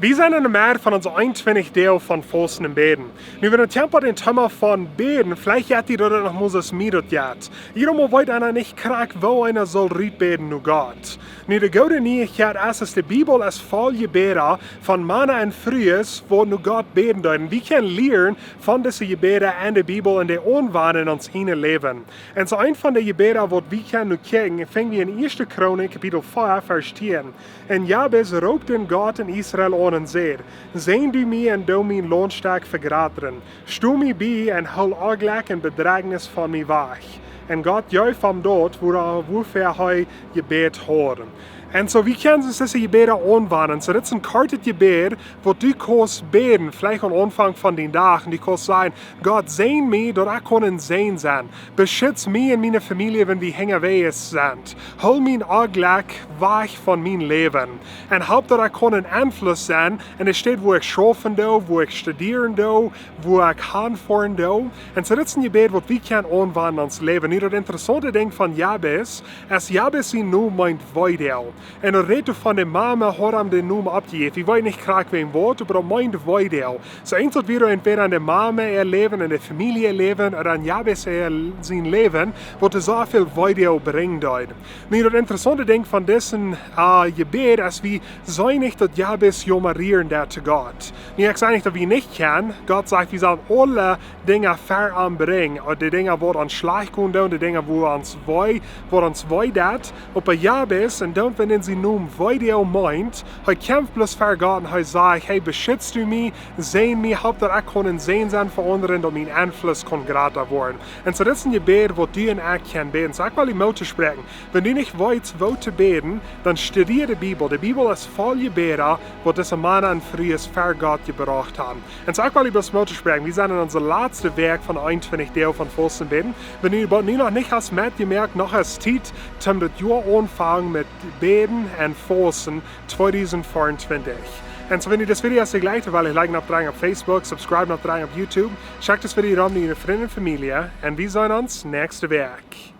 Wir zijn in de maand van ons 21 deel van Volsen en Beden. Nu we het tempo den Thema van Beden, vielleicht hat die Röder noch Moses midot jat. Hierom wollt einer nicht krak, wo einer soll riet beden nu Gott. Nu de gode nieuwigheid is de Bibel is vol Jebäd van mannen en vrouwen wo nu Gott beden deuten. Wir können leren van deze Jebäd en de Bibel en de onwaan in ons heen leven. En zo een van de Jebäd wat wir können nu kijken, fingen wir in 1. Chronik, Kapitel 4, Vers 10. En Jabez roept den Gott in Israel aan en zei, zijn du mij en do mijn loonstak vergrateren. Stu mij bij en hul agelijk en bedragnis van mij weg. En God juif van dood, woever hij Jebäd horen. En zo wie kunnen ze deze Jebäd aanwenden. So dit is een kartet Jebäd, wat du kannst beten, vielleicht am Anfang von den Tag. Und du kannst sagen, Gott, sehen mich, dass ich kann sehen sein. Beschütz mich und meine Familie, wenn wir hängen sind. Hol mich agelijk weg von meinem Leben. Und help, dass ich kann einen Einfluss sein. Und es steht, wo ich schaffen do, wo ich studieren do, wo ich handfahren do. Und so dit is een Jebäd, wat wir können anwenden in ons Leben. Nu, dat interessante ding van Jabez, is Jabez zijn noem meint Weidel. En dan redt van de mama had hem de noem opgegeven. Ik weet niet graag wem woord, maar dat meint Weidel. Zo eens dat we entweder aan de mama leven, aan de familie leven, of aan Jabez zijn leven, wat er zoveel Weidel brengt. Nu, dat interessante ding van deze Jebäd is, we zijn niet dat Jabez jommerieren dat te God. Nu, ik zeg niet dat we niet kunnen. God zegt, we zullen alle dingen ver aanbrengen. De dingen wat ons slecht kunnen doen, de dingen wat ons wij dat. Op een Jabez, en dan wenn sie nun Weidel meint, hij kämpft bloß für Gott und hij sagt, hey, beschützt du mich, sehen mich, haupt dat ich kann sehen sein für anderen, dass mein Einfluss kann grader worden. Und so das ist ein Gebet, wo du und ich können beten. So ich will die Mutter sprechen. Wenn du nicht weißt, wo zu beten, dann studiere die Bibel. Die Bibel ist voll Gebete, wo diese Männer und Frauen für Gott gebraucht haben. Und so ich will die Mutter sprechen. Wir sind in unser letztes Werk von 21 Deel von Volsen beten. Wenn du noch nicht hast mitgemerkt, noch ist Zeit, um das Jahr anfangen mit Beten en Volsen 2024. En so wenn ihr das Video hast, gleich, weil ich like noch dran auf Facebook, subscribe noch dran auf YouTube, check das Video an mit Ihren Freunden und Familie und wir sehen uns nächste Werk.